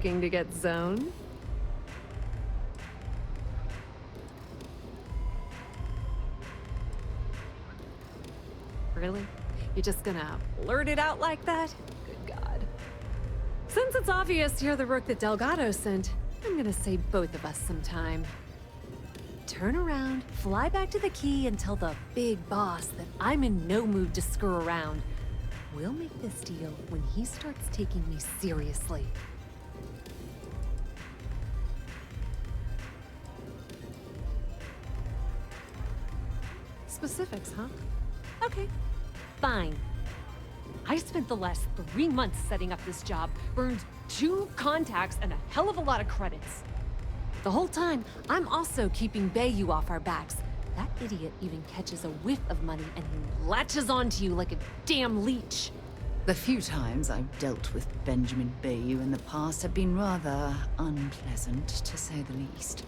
Looking to get zoned? Really? You're just gonna blurt it out like that? Good God. Since it's obvious you're the rook that Delgado sent, I'm gonna save both of us some time. Turn around, fly back to the key, and tell the big boss that I'm in no mood to screw around. We'll make this deal when he starts taking me seriously. Specifics, huh? Okay, fine. I spent the last 3 months setting up this job, burned 2 contacts and a hell of a lot of credits. The whole time, I'm also keeping Bayou off our backs. That idiot even catches a whiff of money and he latches onto you like a damn leech. The few times I've dealt with Benjamin Bayou in the past have been rather unpleasant, to say the least.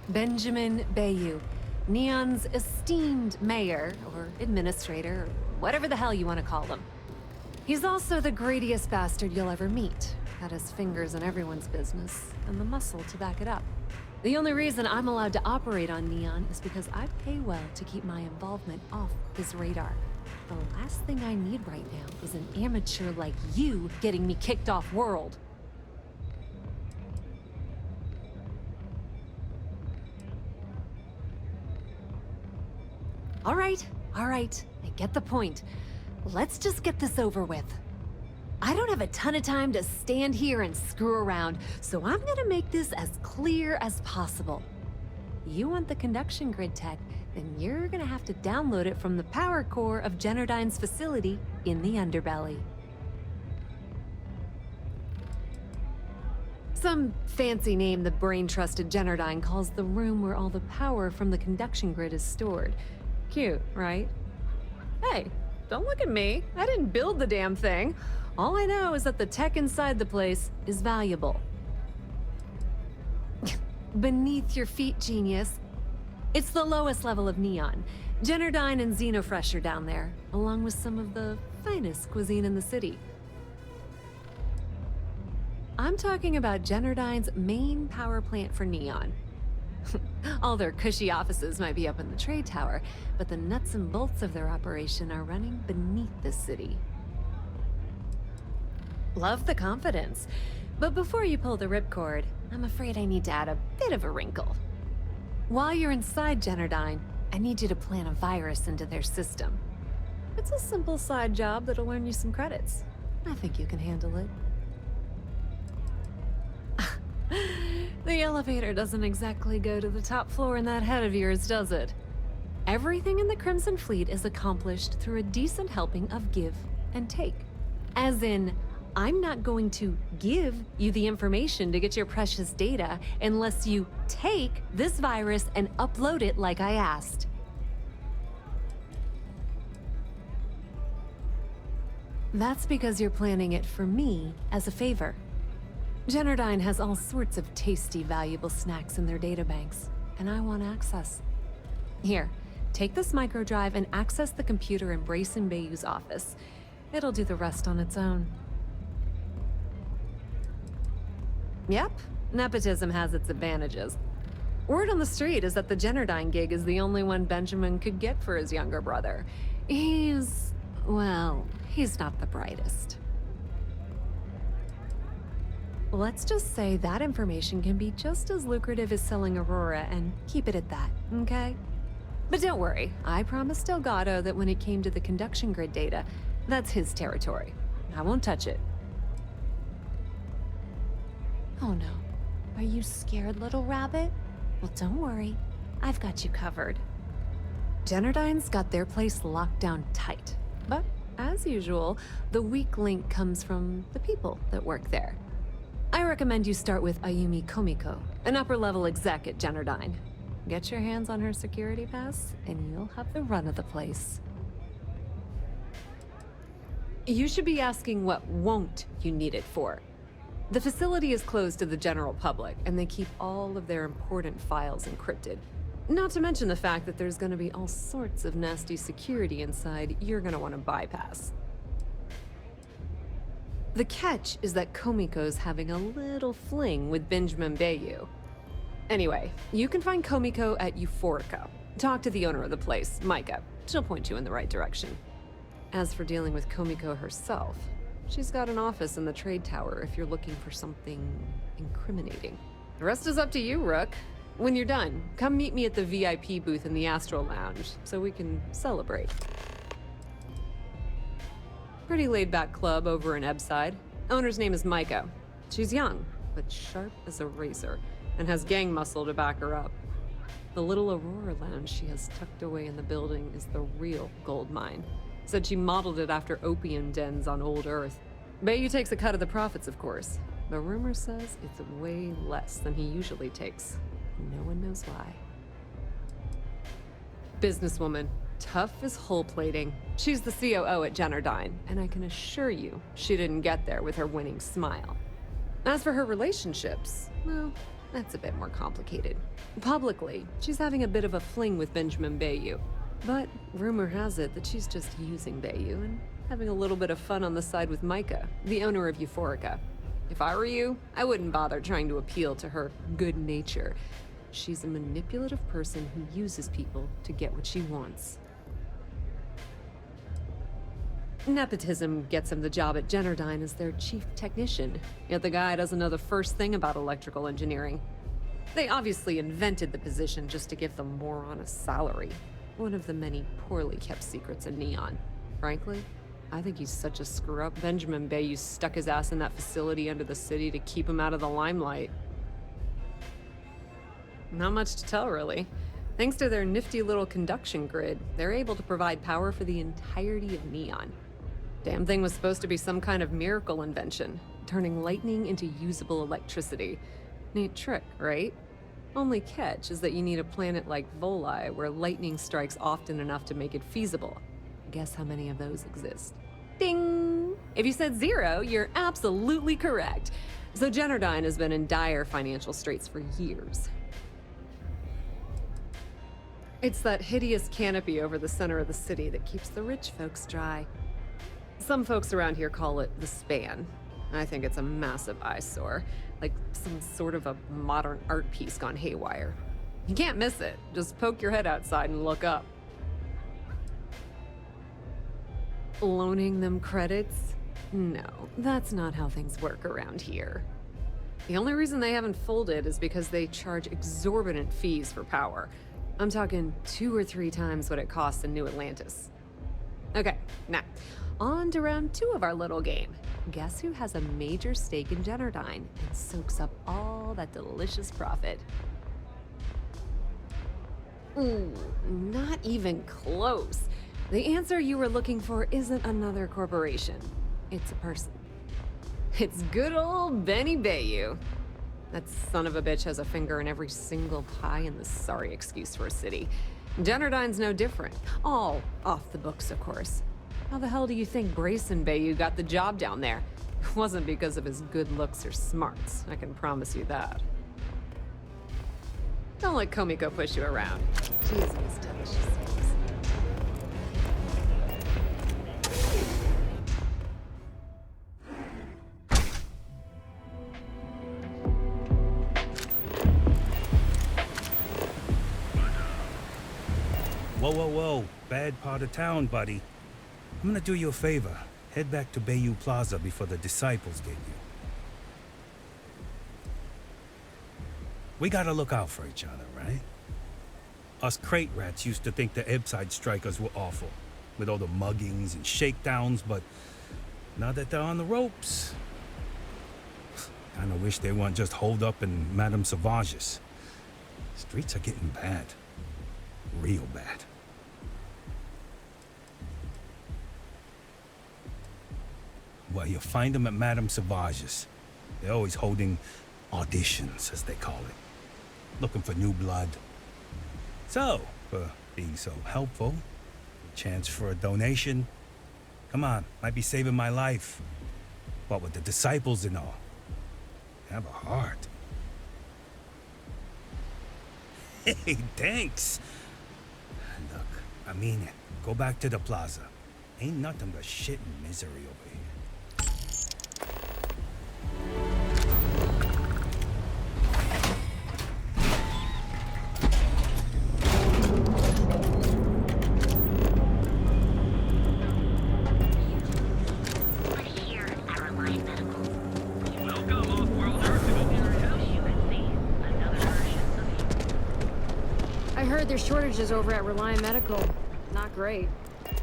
Benjamin Bayou, Neon's esteemed mayor, or administrator, or whatever the hell you want to call him. He's also the greediest bastard you'll ever meet. Got his fingers in everyone's business, and the muscle to back it up. The only reason I'm allowed to operate on Neon is because I pay well to keep my involvement off his radar. The last thing I need right now is an amateur like you getting me kicked off world. All right, I get the point. Let's just get this over with. I don't have a ton of time to stand here and screw around, so I'm gonna make this as clear as possible. You want the conduction grid tech, then you're gonna have to download it from the power core of Generdyne's facility in the underbelly. Some fancy name the brain-trusted Generdyne calls the room where all the power from the conduction grid is stored. Cute, right? Hey, don't look at me. I didn't build the damn thing. All I know is that the tech inside the place is valuable. Beneath your feet, genius. It's the lowest level of Neon. Generdyne and Xenofresh are down there, along with some of the finest cuisine in the city. I'm talking about Generdyne's main power plant for Neon. All their cushy offices might be up in the trade tower, but the nuts and bolts of their operation are running beneath the city. Love the confidence, but before you pull the ripcord, I'm afraid I need to add a bit of a wrinkle. While you're inside Generdyne, I need you to plant a virus into their system. It's a simple side job that'll earn you some credits. I think you can handle it. The elevator doesn't exactly go to the top floor in that head of yours, does it? Everything in the Crimson Fleet is accomplished through a decent helping of give and take. As in, I'm not going to give you the information to get your precious data unless you take this virus and upload it like I asked. That's because you're planning it for me as a favor. Generdyne has all sorts of tasty, valuable snacks in their databanks, and I want access. Here, take this microdrive and access the computer in Brayson Bayou's office. It'll do the rest on its own. Yep, nepotism has its advantages. Word on the street is that the Generdyne gig is the only one Benjamin could get for his younger brother. He's not the brightest. Let's just say that information can be just as lucrative as selling Aurora and keep it at that, okay? But don't worry, I promised Delgado that when it came to the conduction grid data, that's his territory. I won't touch it. Oh no. Are you scared, little rabbit? Well, don't worry. I've got you covered. Generdyne's got their place locked down tight. But, as usual, the weak link comes from the people that work there. I recommend you start with Ayumi Komiko, an upper-level exec at Generdyne. Get your hands on her security pass, and you'll have the run of the place. You should be asking what won't you need it for. The facility is closed to the general public, and they keep all of their important files encrypted. Not to mention the fact that there's going to be all sorts of nasty security inside you're going to want to bypass. The catch is that Komiko's having a little fling with Benjamin Bayou. Anyway, you can find Komiko at Euphorica. Talk to the owner of the place, Micah. She'll point you in the right direction. As for dealing with Komiko herself, she's got an office in the trade tower if you're looking for something incriminating. The rest is up to you, Rook. When you're done, come meet me at the VIP booth in the Astral Lounge so we can celebrate. Pretty laid-back club over in Ebside. Owner's name is Micah. She's young, but sharp as a razor, and has gang muscle to back her up. The little Aurora Lounge she has tucked away in the building is the real gold mine. Said she modeled it after opium dens on old Earth. Bayou takes a cut of the profits, of course, but rumor says it's way less than he usually takes. No one knows why. Businesswoman. Tough as hull plating. She's the COO at Jennerdyne, and I can assure you she didn't get there with her winning smile. As for her relationships, well, that's a bit more complicated. Publicly, she's having a bit of a fling with Benjamin Bayou, but rumor has it that she's just using Bayou and having a little bit of fun on the side with Micah, the owner of Euphorica. If I were you, I wouldn't bother trying to appeal to her good nature. She's a manipulative person who uses people to get what she wants. Nepotism gets him the job at Jennerdyne as their chief technician, yet the guy doesn't know the first thing about electrical engineering. They obviously invented the position just to give the moron a salary. One of the many poorly kept secrets in Neon. Frankly, I think he's such a screw-up. Benjamin Bayou stuck his ass in that facility under the city to keep him out of the limelight. Not much to tell, really. Thanks to their nifty little conduction grid, they're able to provide power for the entirety of Neon. Damn thing was supposed to be some kind of miracle invention, turning lightning into usable electricity. Neat trick, right? Only catch is that you need a planet like Voli where lightning strikes often enough to make it feasible. Guess how many of those exist? Ding! If you said 0, you're absolutely correct. So Jennerdyne has been in dire financial straits for years. It's that hideous canopy over the center of the city that keeps the rich folks dry. Some folks around here call it the span. I think it's a massive eyesore, like some sort of a modern art piece gone haywire. You can't miss it. Just poke your head outside and look up. Loaning them credits? No, that's not how things work around here. The only reason they haven't folded is because they charge exorbitant fees for power. I'm talking 2 or 3 times what it costs in New Atlantis. Okay, now, on to round 2 of our little game. Guess who has a major stake in Jennerdyne and soaks up all that delicious profit? Ooh, not even close. The answer you were looking for isn't another corporation. It's a person. It's good old Benny Bayou. That son of a bitch has a finger in every single pie in the sorry excuse for a city. Jennerdyne's no different. All off the books, of course. How the hell do you think Brayson Bayou got the job down there? It wasn't because of his good looks or smarts, I can promise you that. Don't let Komiko push you around. She isn't as tough as she seems. Whoa, whoa, whoa. Bad part of town, buddy. I'm gonna do you a favor. Head back to Bayou Plaza before the disciples get you. We gotta look out for each other, right? Us crate rats used to think the Ebside strikers were awful, with all the muggings and shakedowns, but now that they're on the ropes, kinda wish they weren't just holed up in Madame Sauvage's. Streets are getting bad. Real bad. Well, you'll find them at Madame Sauvage's. They're always holding auditions, as they call it. Looking for new blood. So, for being so helpful, a chance for a donation. Come on, might be saving my life. What with the disciples and all. Have a heart. Hey, thanks. Look, I mean it. Go back to the plaza. Ain't nothing but shit and misery over here. heard there's shortages over at Reliant Medical. Not great.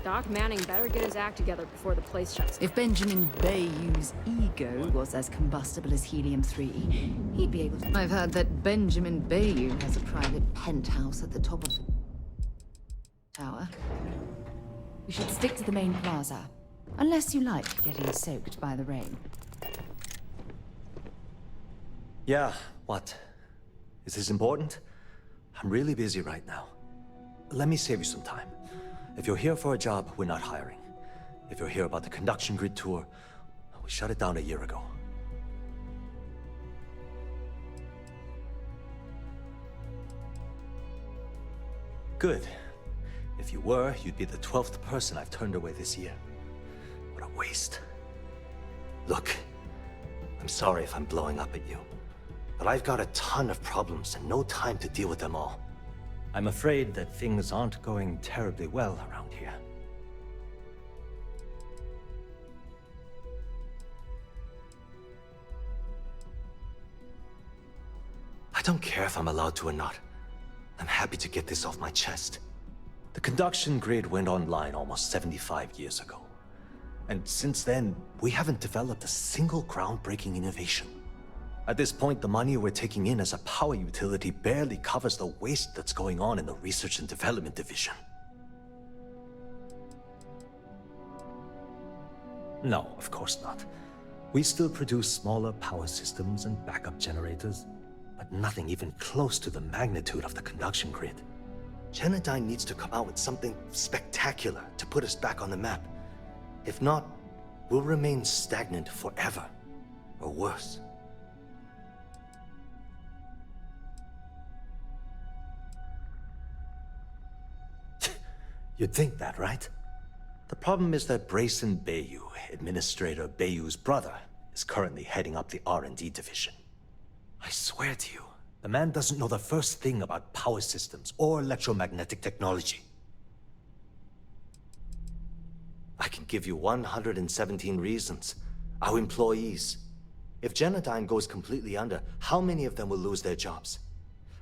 Doc Manning better get his act together before the place shuts down. If Benjamin Bayou's ego was as combustible as helium-3, he'd be able to... I've heard that Benjamin Bayou has a private penthouse at the top of the tower. We should stick to the main plaza, unless you like getting soaked by the rain. Yeah, what? Is this important? I'm really busy right now. Let me save you some time. If you're here for a job, we're not hiring. If you're here about the conduction grid tour, we shut it down a year ago. Good. If you were, you'd be the 12th person I've turned away this year. What a waste. Look, I'm sorry if I'm blowing up at you, but I've got a ton of problems and no time to deal with them all. I'm afraid that things aren't going terribly well around here. I don't care if I'm allowed to or not. I'm happy to get this off my chest. The conduction grid went online almost 75 years ago. And since then, we haven't developed a single groundbreaking innovation. At this point, the money we're taking in as a power utility barely covers the waste that's going on in the research and development division. No, of course not. We still produce smaller power systems and backup generators, but nothing even close to the magnitude of the conduction grid. Genodyne needs to come out with something spectacular to put us back on the map. If not, we'll remain stagnant forever, or worse. You'd think that, right? The problem is that Brayson Bayou, Administrator Bayou's brother, is currently heading up the R&D division. I swear to you, the man doesn't know the first thing about power systems or electromagnetic technology. I can give you 117 reasons. Our employees. If Genodyne goes completely under, how many of them will lose their jobs?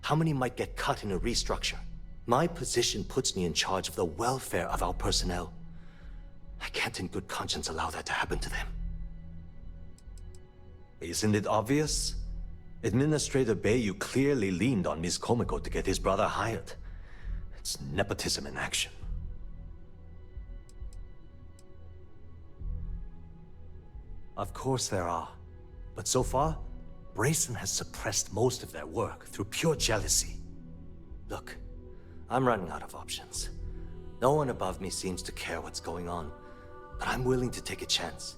How many might get cut in a restructure? My position puts me in charge of the welfare of our personnel. I can't in good conscience allow that to happen to them. Isn't it obvious? Administrator Bayou clearly leaned on Ms. Komiko to get his brother hired. It's nepotism in action. Of course there are. But so far, Brayson has suppressed most of their work through pure jealousy. Look, I'm running out of options. No one above me seems to care what's going on, but I'm willing to take a chance.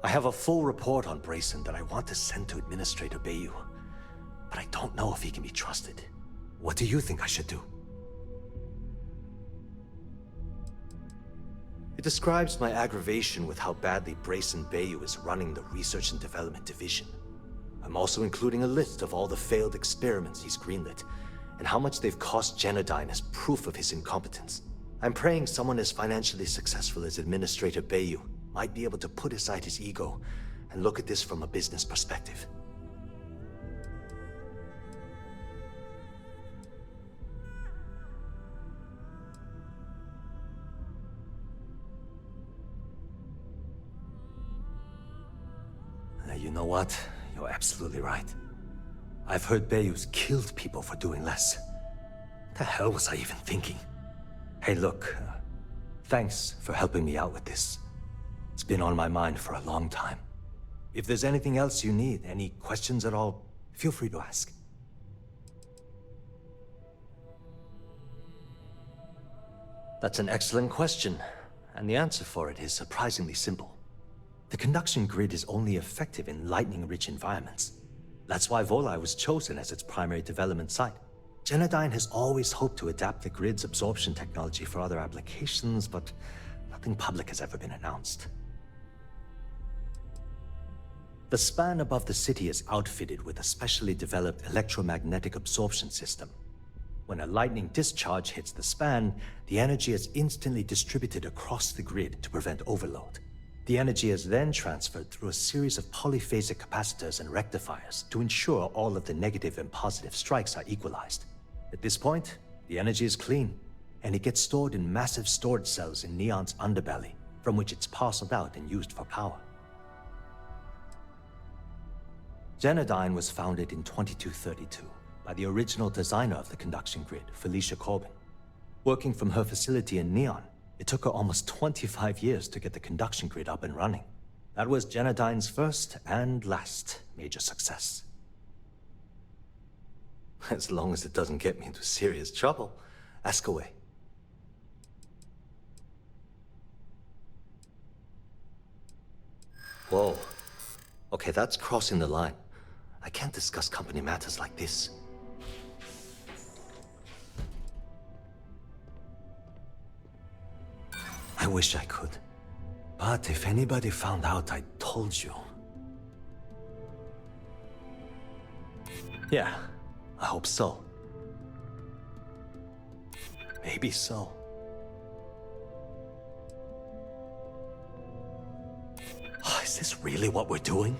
I have a full report on Brayson that I want to send to Administrator Bayou, but I don't know if he can be trusted. What do you think I should do? It describes my aggravation with how badly Brayson Bayou is running the Research and Development Division. I'm also including a list of all the failed experiments he's greenlit, and how much they've cost Genodyne as proof of his incompetence. I'm praying someone as financially successful as Administrator Bayou might be able to put aside his ego and look at this from a business perspective. You know what? You're absolutely right. I've heard Bayou's killed people for doing less. What the hell was I even thinking? Hey, look, thanks for helping me out with this. It's been on my mind for a long time. If there's anything else you need, any questions at all, feel free to ask. That's an excellent question, and the answer for it is surprisingly simple. The conduction grid is only effective in lightning-rich environments. That's why Volai was chosen as its primary development site. Genodyne has always hoped to adapt the grid's absorption technology for other applications, but nothing public has ever been announced. The span above the city is outfitted with a specially developed electromagnetic absorption system. When a lightning discharge hits the span, the energy is instantly distributed across the grid to prevent overload. The energy is then transferred through a series of polyphasic capacitors and rectifiers to ensure all of the negative and positive strikes are equalized. At this point, The energy is clean, and it gets stored in massive storage cells in Neon's underbelly, from which it's parceled out and used for power. Genodyne was founded in 2232 by the original designer of the conduction grid, Felicia Corbin. Working from her facility in Neon, it took her almost 25 years to get the conduction grid up and running. That was Genodyne's first and last major success. As long as it doesn't get me into serious trouble, ask away. Whoa. Okay, that's crossing the line. I can't discuss company matters like this. I wish I could. But if anybody found out I told you... Yeah, I hope so. Maybe so. Is this really what we're doing?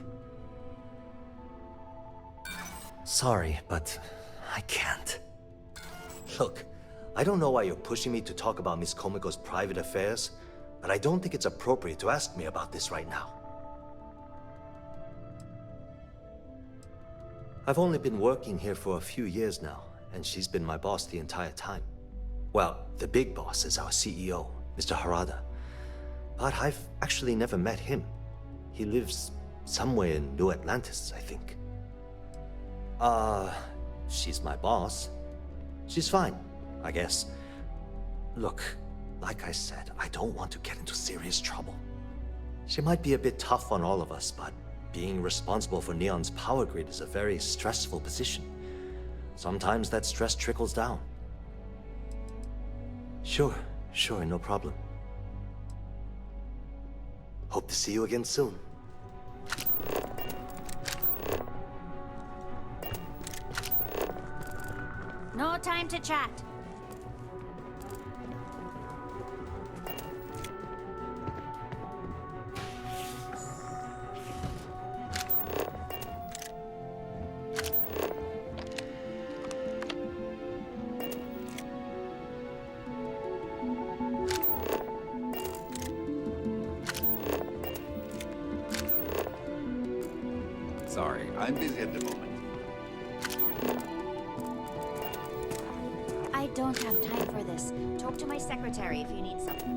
Sorry, but I can't. Look, I don't know why you're pushing me to talk about Miss Komiko's private affairs, but I don't think it's appropriate to ask me about this right now. I've only been working here for a few years now, and she's been my boss the entire time. Well, the big boss is our CEO, Mr. Harada. But I've actually never met him. He lives somewhere in New Atlantis, I think. She's my boss. She's fine, I guess. Look, like I said, I don't want to get into serious trouble. She might be a bit tough on all of us, but being responsible for Neon's power grid is a very stressful position. Sometimes that stress trickles down. Sure, no problem. Hope to see you again soon. No time to chat. Sorry, I'm busy at the moment. I don't have time for this. Talk to my secretary if you need something.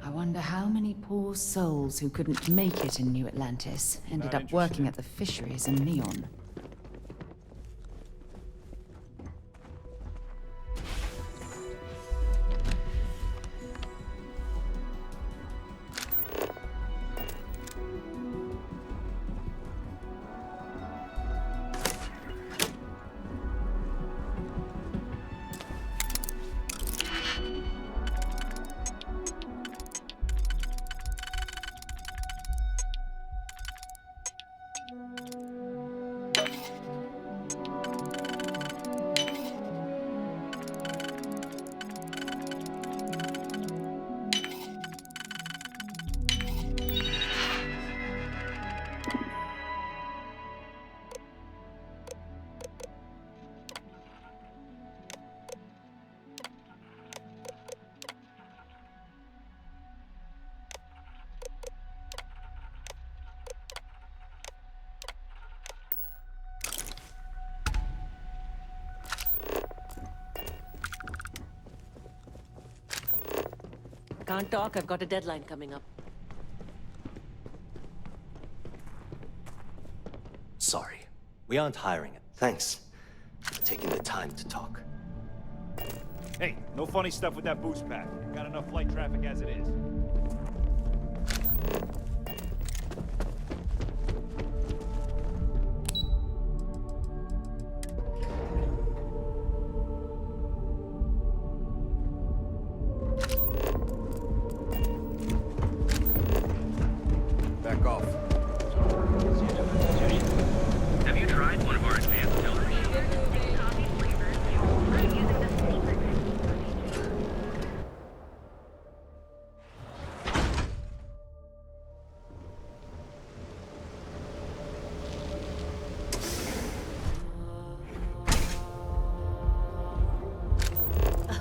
I wonder how many poor souls who couldn't make it in New Atlantis ended up working at the fisheries in Neon. Can't talk, I've got a deadline coming up. Sorry, we aren't hiring it. Thanks for taking the time to talk. Hey, no funny stuff with that boost pack. Got enough flight traffic as it is. off. Have you tried one of our advanced fillers? Coffee flavors. I'm using the secret.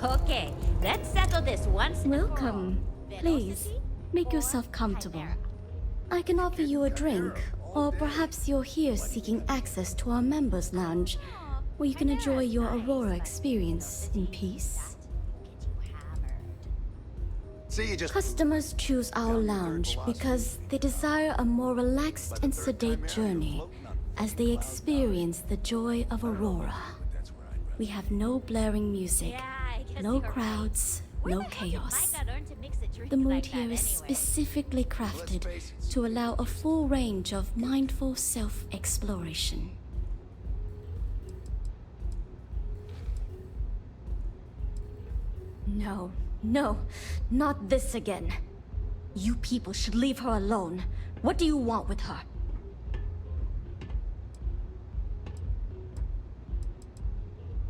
Okay, let's settle this once and for all. Welcome. Please, make yourself comfortable. I can offer you a drink, or perhaps you're here seeking access to our members' lounge, where you can enjoy your Aurora experience in peace. See, you just... Customers choose our lounge because they desire a more relaxed and sedate journey as they experience the joy of Aurora. We have no blaring music, no crowds, no chaos. The mood here is specifically crafted to allow a full range of mindful self-exploration. No, no, not this again. You people should leave her alone. What do you want with her?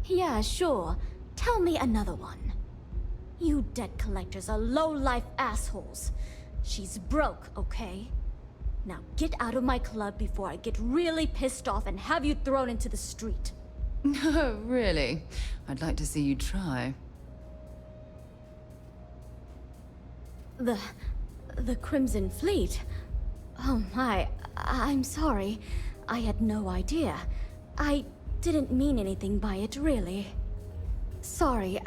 Yeah, sure. Tell me another one. You debt collectors are low-life assholes. She's broke, okay? Now get out of my club before I get really pissed off and have you thrown into the street. No, really? I'd like to see you try. The Crimson Fleet? Oh my, I'm sorry. I had no idea. I didn't mean anything by it, really. Sorry,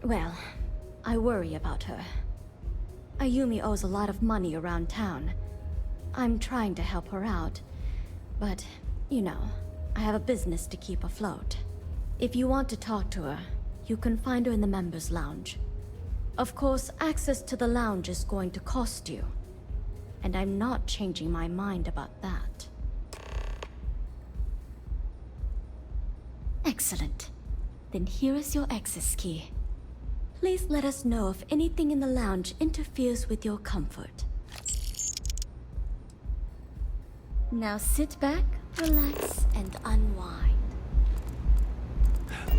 well, I worry about her. Ayumi owes a lot of money around town. I'm trying to help her out, but, you know, I have a business to keep afloat. If you want to talk to her, you can find her in the members' lounge. Of course, access to the lounge is going to cost you, and I'm not changing my mind about that. Excellent. Then here is your access key. Please let us know if anything in the lounge interferes with your comfort. Now sit back, relax, and unwind.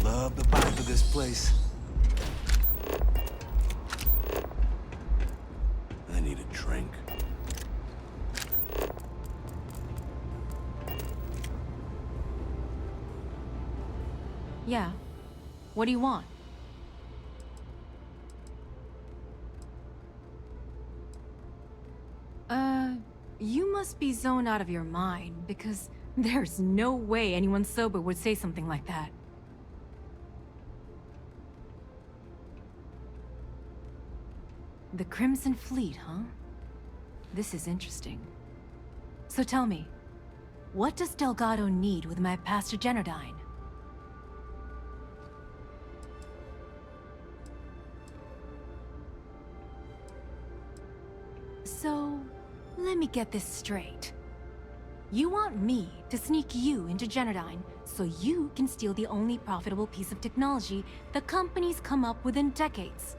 Love the vibe of this place. I need a drink. Yeah. What do you want? You must be zoned out of your mind, because there's no way anyone sober would say something like that. The Crimson Fleet, huh? This is interesting. So tell me, what does Delgado need with my Pastor Generdyne? So, let me get this straight. You want me to sneak you into Generdyne so you can steal the only profitable piece of technology the company's come up with in decades.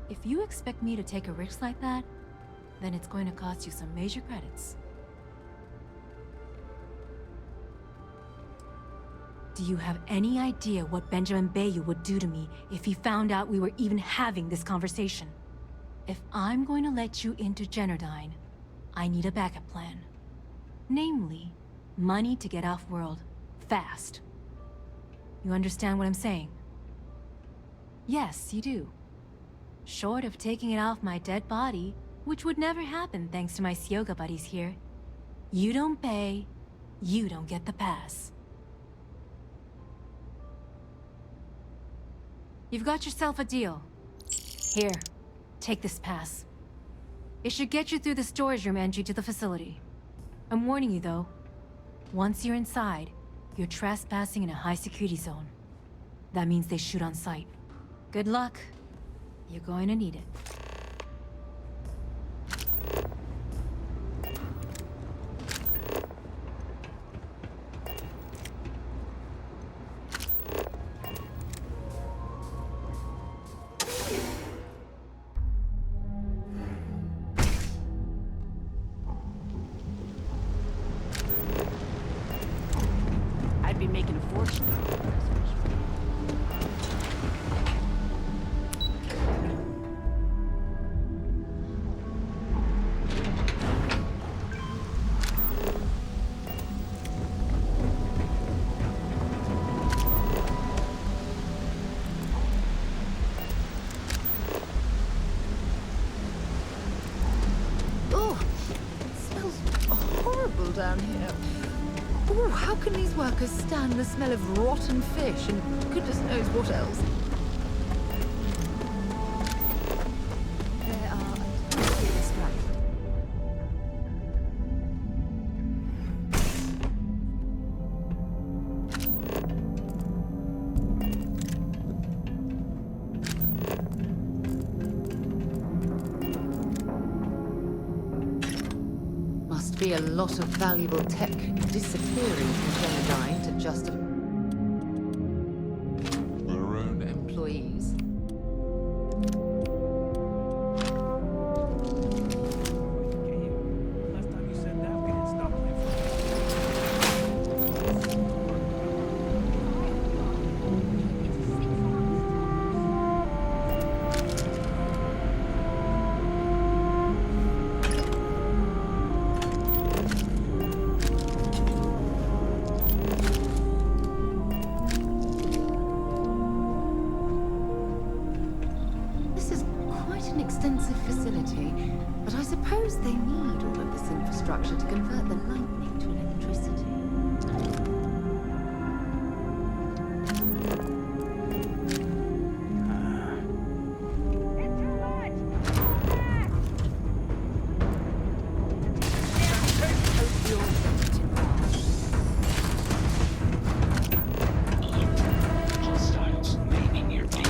If you expect me to take a risk like that, then it's going to cost you some major credits. Do you have any idea what Benjamin Bayou would do to me if he found out we were even having this conversation? If I'm going to let you into Generdyne, I need a backup plan. Namely, money to get off-world, fast. You understand what I'm saying? Yes, you do. Short of taking it off my dead body, which would never happen thanks to my Syoga buddies here. You don't pay, you don't get the pass. You've got yourself a deal. Here, take this pass. It should get you through the storage room entry to the facility. I'm warning you though, once you're inside, you're trespassing in a high-security zone. That means they shoot on sight. Good luck. You're going to need it. how can these workers stand the smell of rotten fish and goodness knows what else? There are a strike. Must be a lot of valuable tech disappearing from Genodyne to justify their own employees. Last time you said that, we didn't stop playing. This is quite an extensive facility, but I suppose they need all of this infrastructure to convert the lightning to electricity. Hostiles may be near D.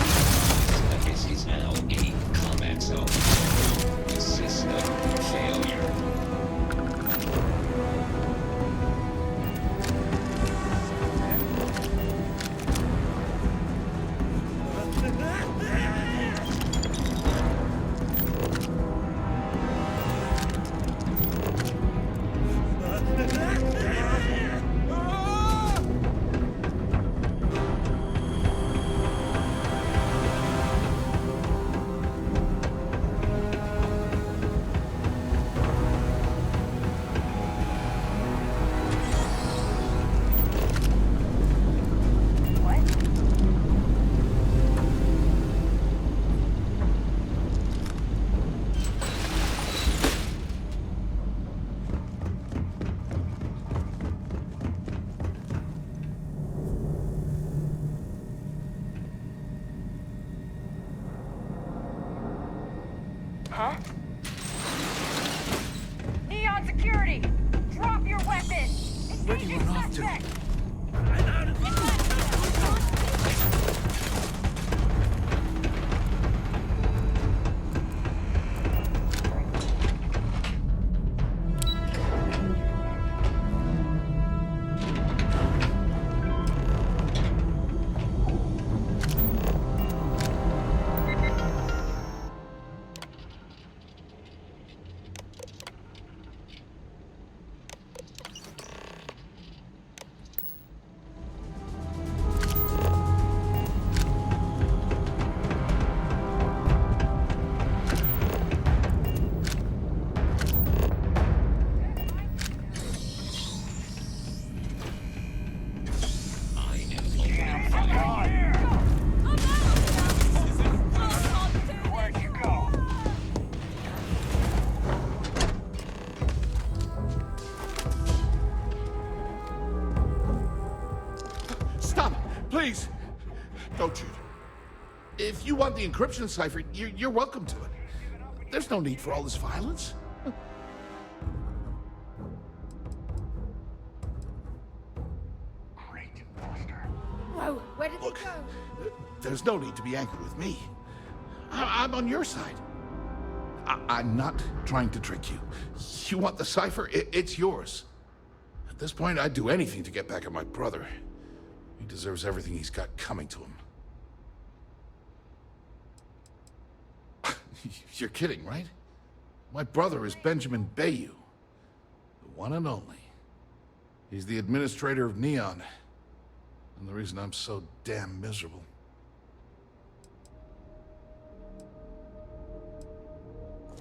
This is now a combat zone. System failure. Huh? Neon security! Drop your weapon! Where do you run off to? Stop! Please! Don't shoot. If you want the encryption cipher, you're welcome to it. There's no need for all this violence. Great monster. Whoa, where did Look, they go? there's no need to be angry with me. I'm on your side. I'm not trying to trick you. You want the cipher? It's yours. At this point, I'd do anything to get back at my brother. He deserves everything he's got coming to him. You're kidding, right? My brother is Benjamin Bayou, the one and only. He's the administrator of Neon, and the reason I'm so damn miserable.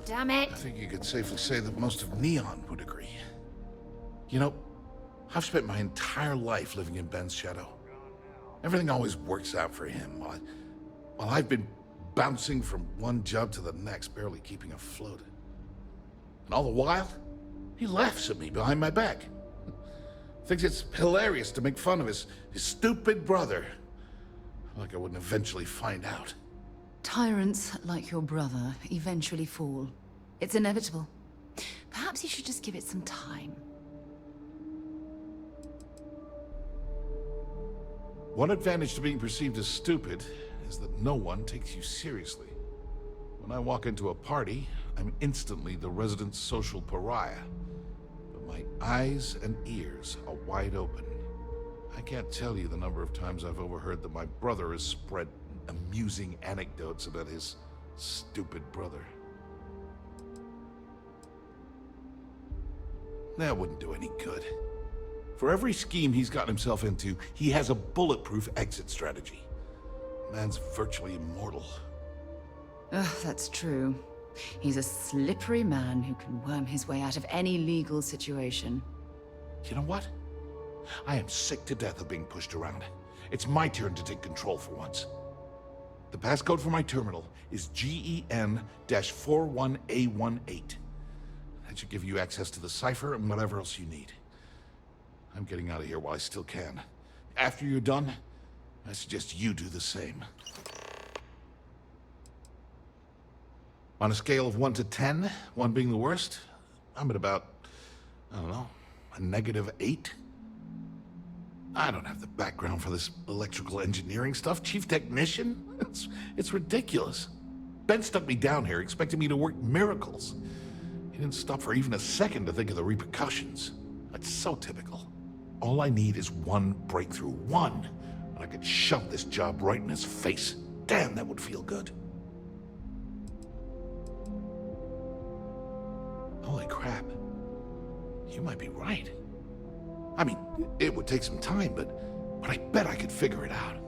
Damn it! I think you could safely say that most of Neon would agree. You know, I've spent my entire life living in Ben's shadow. Everything always works out for him, while I've been bouncing from one job to the next, barely keeping afloat. And all the while, he laughs at me behind my back. Thinks it's hilarious to make fun of his stupid brother. Like I wouldn't eventually find out. Tyrants like your brother eventually fall. It's inevitable. Perhaps you should just give it some time. One advantage to being perceived as stupid is that no one takes you seriously. When I walk into a party, I'm instantly the resident social pariah. But my eyes and ears are wide open. I can't tell you the number of times I've overheard that my brother has spread amusing anecdotes about his stupid brother. That wouldn't do any good. For every scheme he's gotten himself into, he has a bulletproof exit strategy. Man's virtually immortal. Ugh, that's true. He's a slippery man who can worm his way out of any legal situation. You know what? I am sick to death of being pushed around. It's my turn to take control for once. The passcode for my terminal is GEN-41A18. That should give you access to the cipher and whatever else you need. I'm getting out of here while I still can. After you're done, I suggest you do the same. On a scale of 1 to 10, 1 being the worst, I'm at about, I don't know, a -8. I don't have the background for this electrical engineering stuff. Chief technician? It's ridiculous. Ben stuck me down here expecting me to work miracles. He didn't stop for even a second to think of the repercussions. That's so typical. All I need is one breakthrough. One. And I could shove this job right in his face. Damn, that would feel good. Holy crap. You might be right. I mean, it would take some time, but I bet I could figure it out.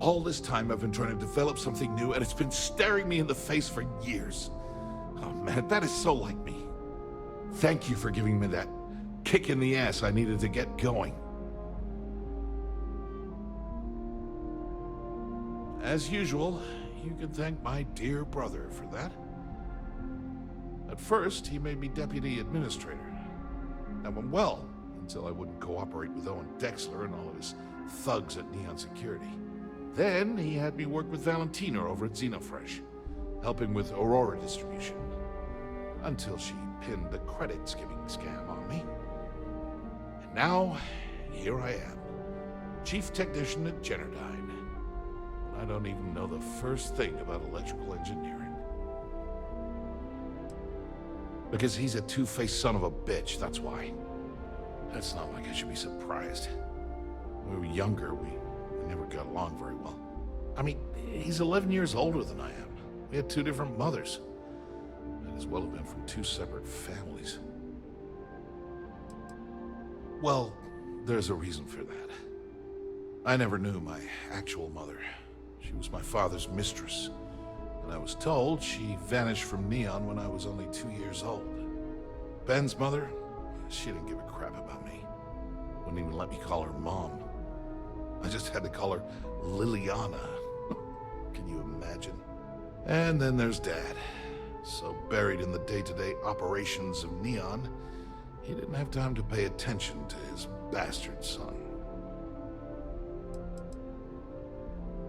All this time I've been trying to develop something new, and it's been staring me in the face for years. Oh man, that is so like me. Thank you for giving me that kick in the ass I needed to get going. As usual, you can thank my dear brother for that. At first, he made me deputy administrator. That went well, until I wouldn't cooperate with Owen Dexler and all of his thugs at Neon Security. Then he had me work with Valentina over at Xenofresh, helping with Aurora distribution. Until she pinned the credit-skimming scam on me. And now, here I am, chief technician at Generdyne. I don't even know the first thing about electrical engineering. Because he's a two-faced son of a bitch, that's why. That's not like I should be surprised. When we were younger, we never got along very well. I mean, he's 11 years older than I am. We had 2 different mothers. Might as well have been from 2 separate families. Well, there's a reason for that. I never knew my actual mother. She was my father's mistress. And I was told she vanished from Neon when I was only 2 years old. Ben's mother, she didn't give a crap about me. Wouldn't even let me call her Mom. I just had to call her Liliana. Can you imagine? And then there's Dad. So buried in the day-to-day operations of Neon, he didn't have time to pay attention to his bastard son.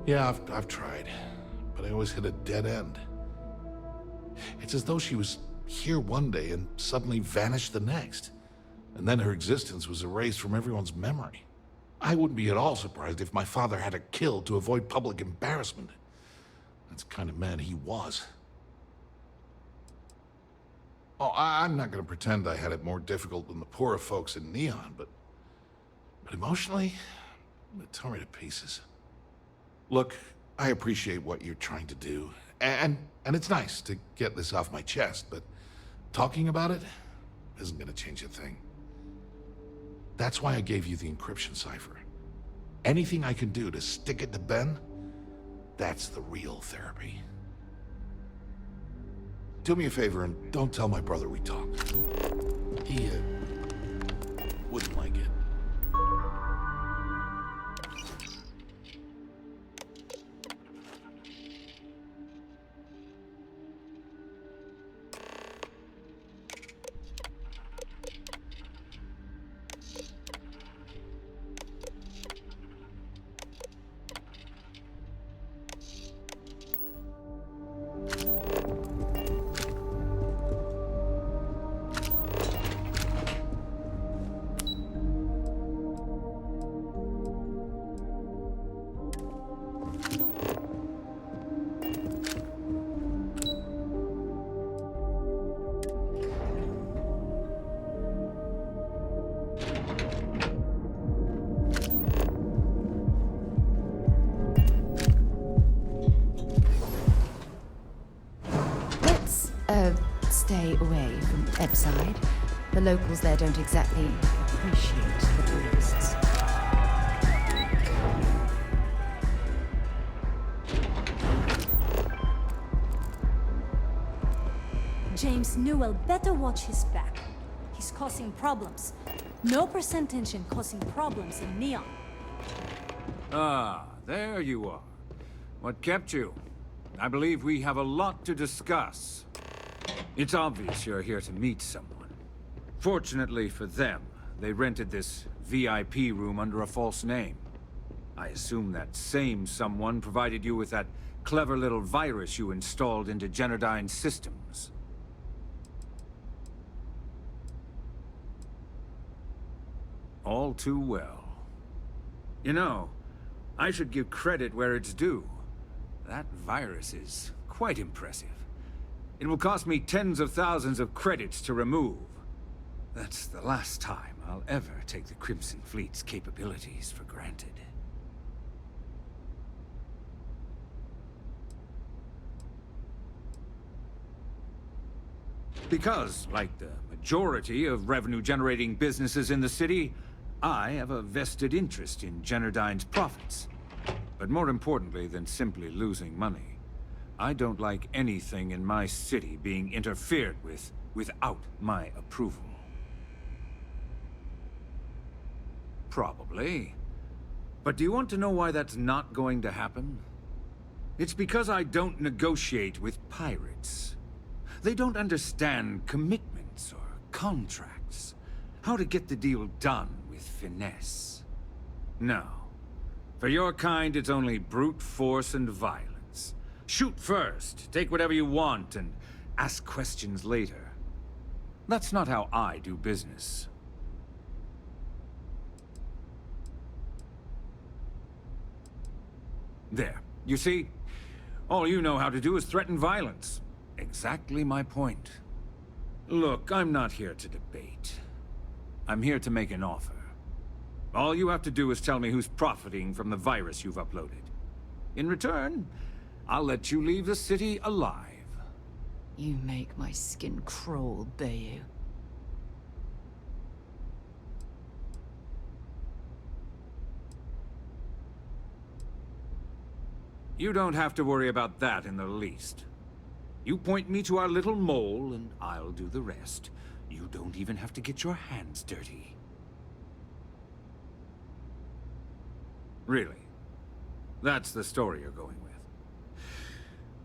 Yeah, I've tried. But I always hit a dead end. It's as though she was here one day and suddenly vanished the next. And then her existence was erased from everyone's memory. I wouldn't be at all surprised if my father had her killed to avoid public embarrassment. That's the kind of man he was. Oh, I'm not going to pretend I had it more difficult than the poorer folks in Neon, but emotionally, it tore me to pieces. Look, I appreciate what you're trying to do, and it's nice to get this off my chest, but talking about it isn't going to change a thing. That's why I gave you the encryption cipher. Anything I can do to stick it to Ben, that's the real therapy. Do me a favor and don't tell my brother we talked. He wouldn't like it. stay away from Ebbside. The locals there don't exactly appreciate the tourists. James Newell better watch his back. He's causing problems. No percentage in causing problems in Neon. Ah, there you are. What kept you? I believe we have a lot to discuss. It's obvious you're here to meet someone. Fortunately for them, they rented this VIP room under a false name. I assume that same someone provided you with that clever little virus you installed into Generdyne's systems. All too well. You know, I should give credit where it's due. That virus is quite impressive. It will cost me tens of thousands of credits to remove. That's the last time I'll ever take the Crimson Fleet's capabilities for granted. Because, like the majority of revenue-generating businesses in the city, I have a vested interest in Generdyne's profits. But more importantly than simply losing money, I don't like anything in my city being interfered with without my approval. Probably. But do you want to know why that's not going to happen? It's because I don't negotiate with pirates. They don't understand commitments or contracts. How to get the deal done with finesse. No. For your kind, it's only brute force and violence. Shoot first, take whatever you want, and ask questions later. That's not how I do business. There. You see? All you know how to do is threaten violence. Exactly my point. Look, I'm not here to debate. I'm here to make an offer. All you have to do is tell me who's profiting from the virus you've uploaded. In return, I'll let you leave the city alive. You make my skin crawl, Bayou. You don't have to worry about that in the least. You point me to our little mole, and I'll do the rest. You don't even have to get your hands dirty. Really? That's the story you're going with.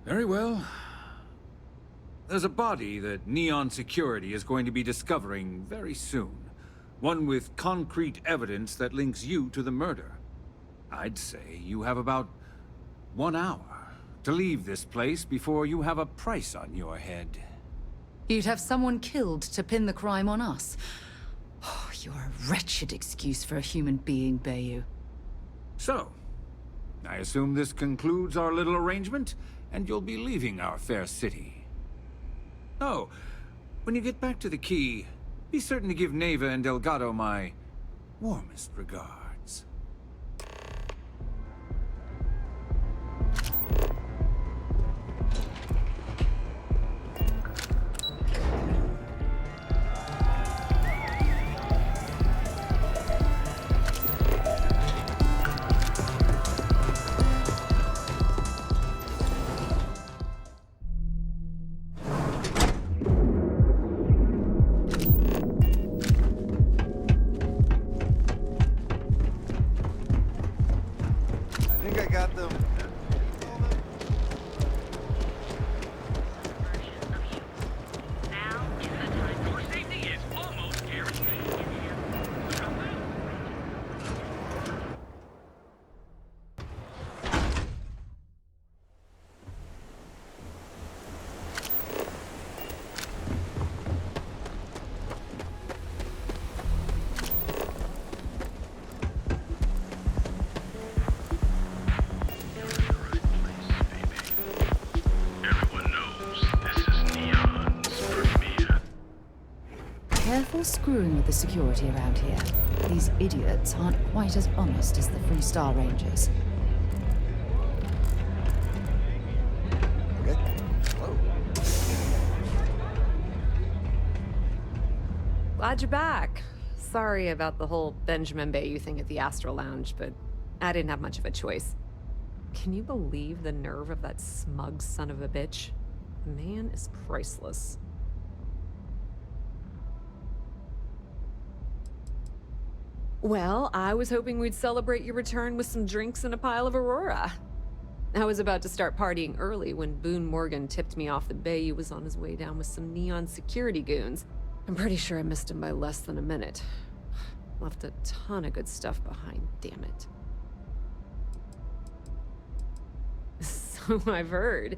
Very well. There's a body that Neon Security is going to be discovering very soon. One with concrete evidence that links you to the murder. I'd say you have about 1 hour to leave this place before you have a price on your head. You'd have someone killed to pin the crime on us. Oh, you're a wretched excuse for a human being, Bayou. So, I assume this concludes our little arrangement, and you'll be leaving our fair city. Oh, when you get back to the key, be certain to give Neva and Delgado my warmest regards. Careful screwing with the security around here. These idiots aren't quite as honest as the Free Star Rangers. glad you're back. Sorry about the whole Benjamin Bayou thing at the Astral Lounge, but I didn't have much of a choice. Can you believe the nerve of that smug son of a bitch? The man is priceless. Well, I was hoping we'd celebrate your return with some drinks and a pile of Aurora. I was about to start partying early when Boone Morgan tipped me off that Bayou was on his way down with some neon security goons. I'm pretty sure I missed him by less than a minute. Left a ton of good stuff behind, damn it. So I've heard.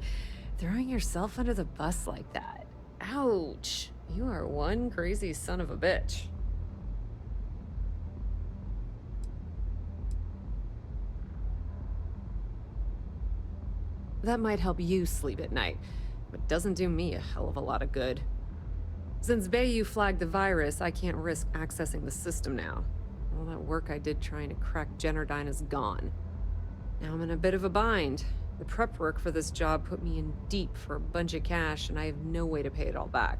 Throwing yourself under the bus like that. Ouch. You are one crazy son of a bitch. That might help you sleep at night, but doesn't do me a hell of a lot of good. Since Bayou flagged the virus, I can't risk accessing the system now. All that work I did trying to crack Generdyne is gone. Now I'm in a bit of a bind. The prep work for this job put me in deep for a bunch of cash, and I have no way to pay it all back.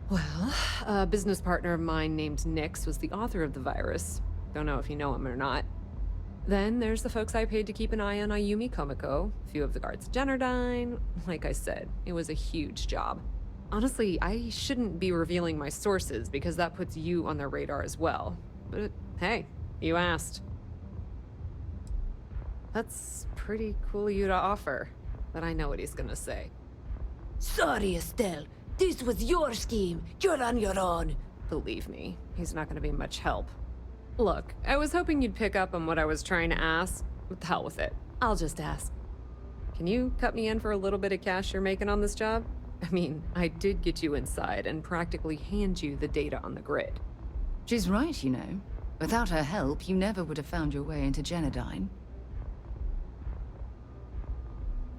Well, a business partner of mine named Nyx was the author of the virus. Don't know if you know him or not. Then there's the folks I paid to keep an eye on Ayumi Komiko, a few of the guards at Generdyne. Like I said, it was a huge job. Honestly, I shouldn't be revealing my sources because that puts you on their radar as well. But hey, you asked. That's pretty cool of you to offer, but I know what he's gonna say. Sorry, Estelle. This was your scheme. You're on your own. Believe me, he's not gonna be much help. Look, I was hoping you'd pick up on what I was trying to ask. What the hell with it? I'll just ask. Can you cut me in for a little bit of cash you're making on this job? I mean, I did get you inside and practically hand you the data on the grid. She's right, you know. Without her help, you never would have found your way into Generdyne.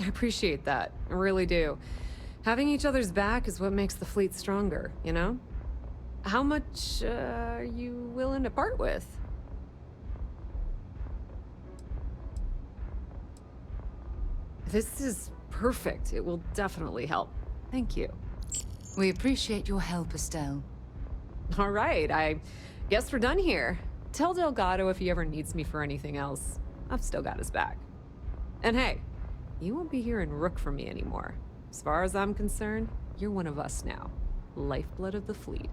I appreciate that. I really do. Having each other's back is what makes the fleet stronger, you know? How much are you willing to part with? This is perfect. It will definitely help. Thank you. We appreciate your help, Estelle. All right, I guess we're done here. Tell Delgado if he ever needs me for anything else. I've still got his back. And hey, you won't be hearing Rook from me anymore. As far as I'm concerned, you're one of us now. Lifeblood of the fleet.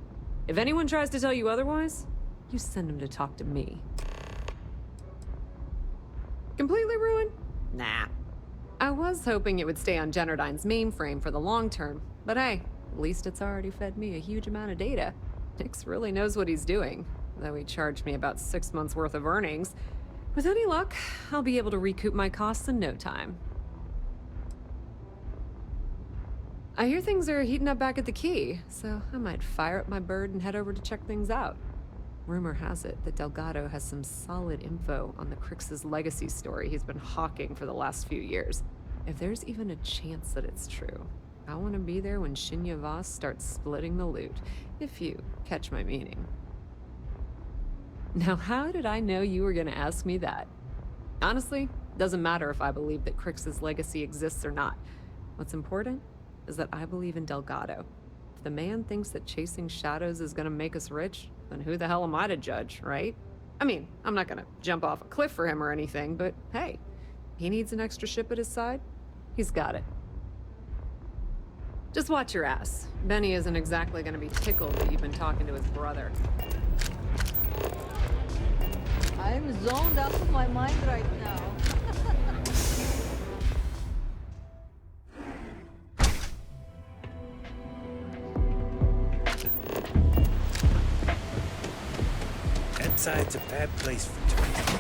If anyone tries to tell you otherwise, you send them to talk to me. Completely ruined? Nah. I was hoping it would stay on Generdyne's mainframe for the long term, but hey, at least it's already fed me a huge amount of data. Nyx really knows what he's doing, though he charged me about 6 months worth of earnings. With any luck, I'll be able to recoup my costs in no time. I hear things are heating up back at the Key, so I might fire up my bird and head over to check things out. Rumor has it that Delgado has some solid info on the Crix's legacy story he's been hawking for the last few years. If there's even a chance that it's true, I want to be there when Shinya Voss starts splitting the loot, if you catch my meaning. Now, how did I know you were going to ask me that? Honestly, doesn't matter if I believe that Crix's legacy exists or not. What's important is that I believe in Delgado. If the man thinks that chasing shadows is gonna make us rich, then who the hell am I to judge, right? I mean, I'm not gonna jump off a cliff for him or anything, but hey, he needs an extra ship at his side, he's got it. Just watch your ass. Benny isn't exactly gonna be tickled that you've been talking to his brother. I'm zoned out of my mind right now. Side's a bad place for tourism.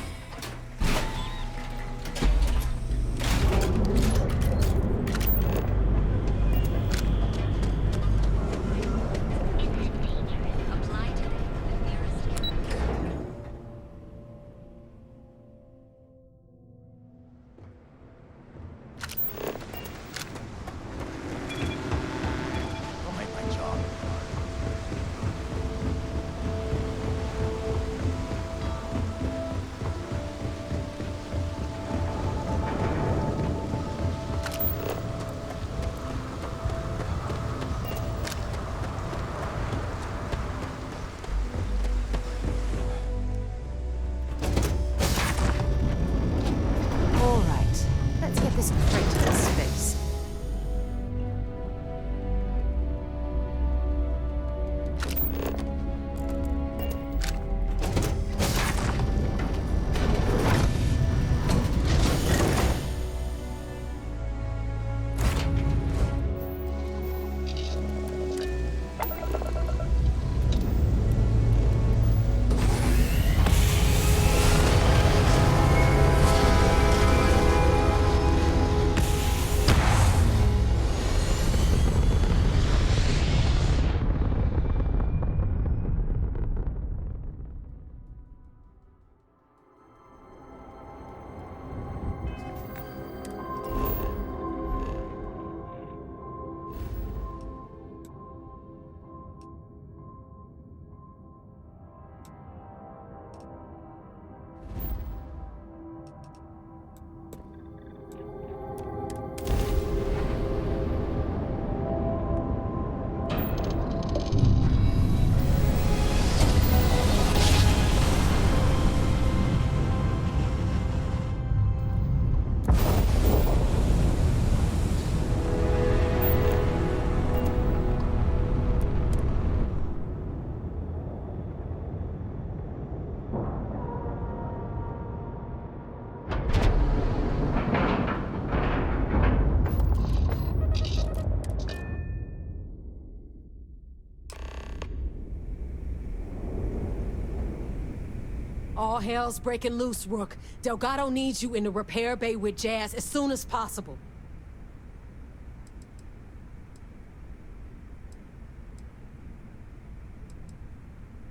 All hell's breaking loose, Rook. Delgado needs you in the repair bay with Jazz as soon as possible.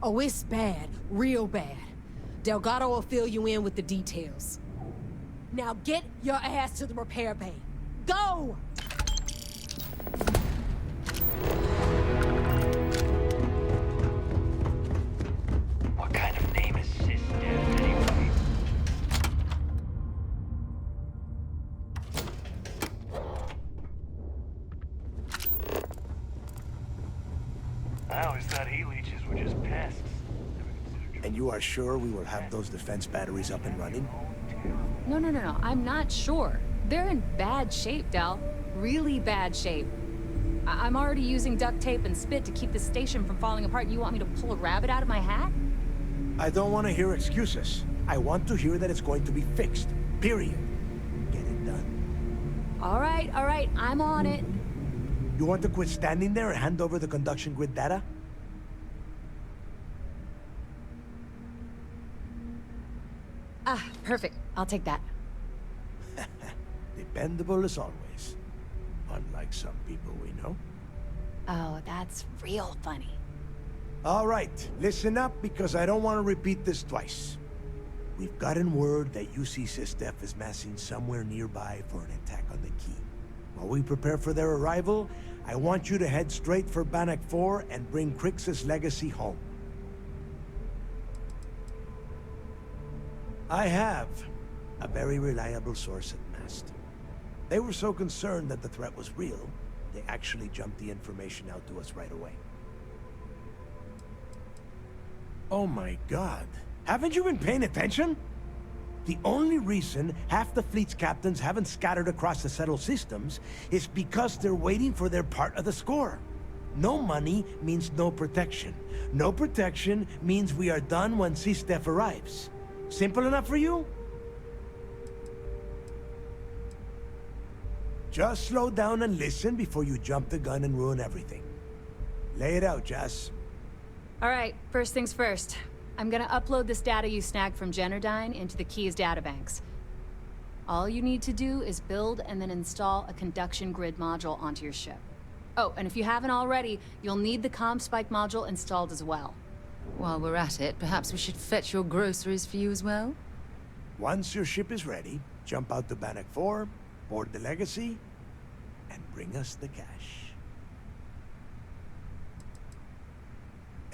Oh, it's bad. Real bad. Delgado will fill you in with the details. Now get your ass to the repair bay. Go! What kind of name is System anyway? I always thought heat leeches were just pests. And you are sure we will have those defense batteries up and running? No, I'm not sure. They're in bad shape, Del. Really bad shape. I'm already using duct tape and spit to keep the station from falling apart. You want me to pull a rabbit out of my hat? I don't want to hear excuses. I want to hear that it's going to be fixed. Period. Get it done. All right, I'm on it. You want to quit standing there and hand over the conduction grid data? Ah, perfect. I'll take that. Dependable as always. Unlike some people we know. Oh, that's real funny. All right, listen up because I don't want to repeat this twice. We've gotten word that UC SysDef is massing somewhere nearby for an attack on the key. While we prepare for their arrival, I want you to head straight for Bannock 4 and bring Crix's legacy home. I have a very reliable source at Mast. They were so concerned that the threat was real, they actually jumped the information out to us right away. Oh my God. Haven't you been paying attention? The only reason half the fleet's captains haven't scattered across the settled systems is because they're waiting for their part of the score. No money means no protection. No protection means we are done when SysDef arrives. Simple enough for you? Just slow down and listen before you jump the gun and ruin everything. Lay it out, Jess. All right, first things first. I'm gonna upload this data you snagged from Generdyne into the Key's databanks. All you need to do is build and then install a conduction grid module onto your ship. Oh, and if you haven't already, you'll need the comm spike module installed as well. While we're at it, perhaps we should fetch your groceries for you as well? Once your ship is ready, jump out to Bannock 4, board the Legacy, and bring us the cash.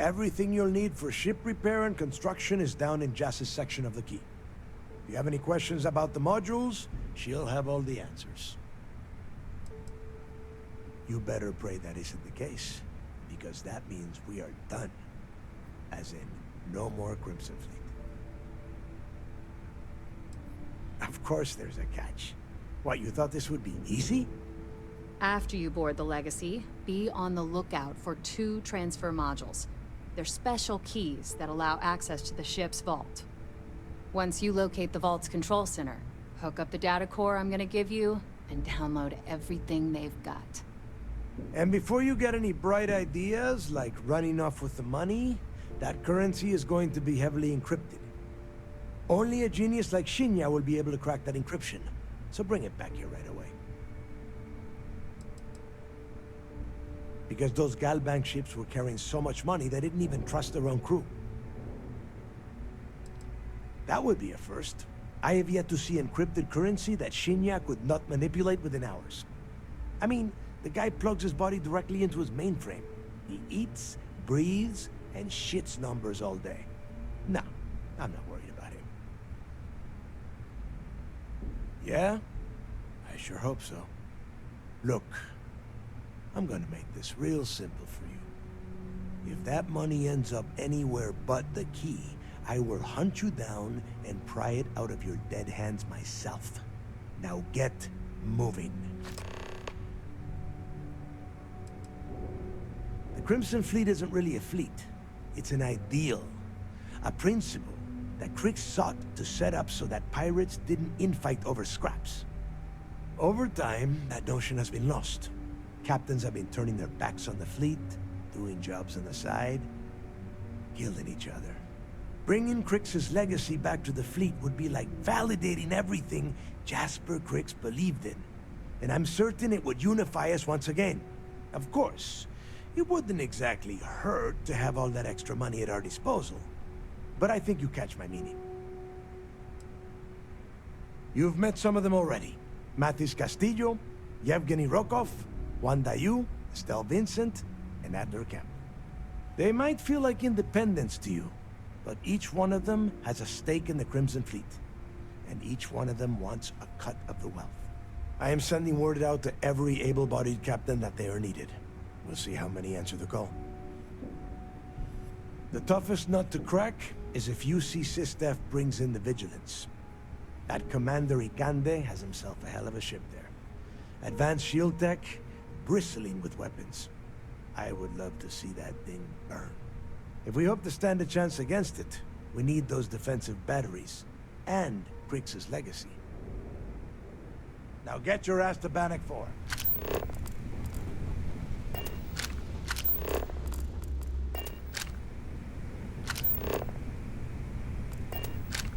Everything you'll need for ship repair and construction is down in Jass's section of the Key. If you have any questions about the modules, she'll have all the answers. You better pray that isn't the case, because that means we are done. As in, no more Crimson Fleet. Of course there's a catch. What, you thought this would be easy? After you board the Legacy, be on the lookout for 2 transfer modules. They're special keys that allow access to the ship's vault. Once you locate the vault's control center, hook up the data core I'm gonna give you, and download everything they've got. And before you get any bright ideas, like running off with the money, that currency is going to be heavily encrypted. Only a genius like Shinya will be able to crack that encryption, so bring it back here right away. Because those Galbank ships were carrying so much money they didn't even trust their own crew. That would be a first. I have yet to see encrypted currency that Shinya could not manipulate within hours. I mean, the guy plugs his body directly into his mainframe. He eats, breathes, and shits numbers all day. No, I'm not worried about him. Yeah? I sure hope so. Look, I'm gonna make this real simple for you. If that money ends up anywhere but the Key, I will hunt you down and pry it out of your dead hands myself. Now get moving. The Crimson Fleet isn't really a fleet. It's an ideal. A principle that Crix sought to set up so that pirates didn't infight over scraps. Over time, that notion has been lost. Captains have been turning their backs on the fleet, doing jobs on the side, killing each other. Bringing Crix's legacy back to the fleet would be like validating everything Jasper Crix believed in. And I'm certain it would unify us once again. Of course, it wouldn't exactly hurt to have all that extra money at our disposal. But I think you catch my meaning. You've met some of them already. Mathis Castillo, Yevgeny Rokov, Juan Dayu, Estelle Vincent, and Adler Kemp. They might feel like independents to you, but each one of them has a stake in the Crimson Fleet. And each one of them wants a cut of the wealth. I am sending word out to every able-bodied captain that they are needed. We'll see how many answer the call. The toughest nut to crack is if UC Sistef brings in the Vigilance. That Commander Ikande has himself a hell of a ship there. Advanced shield tech, bristling with weapons. I would love to see that thing burn. If we hope to stand a chance against it, we need those defensive batteries, and Crix's legacy. Now get your ass to Bannock 4.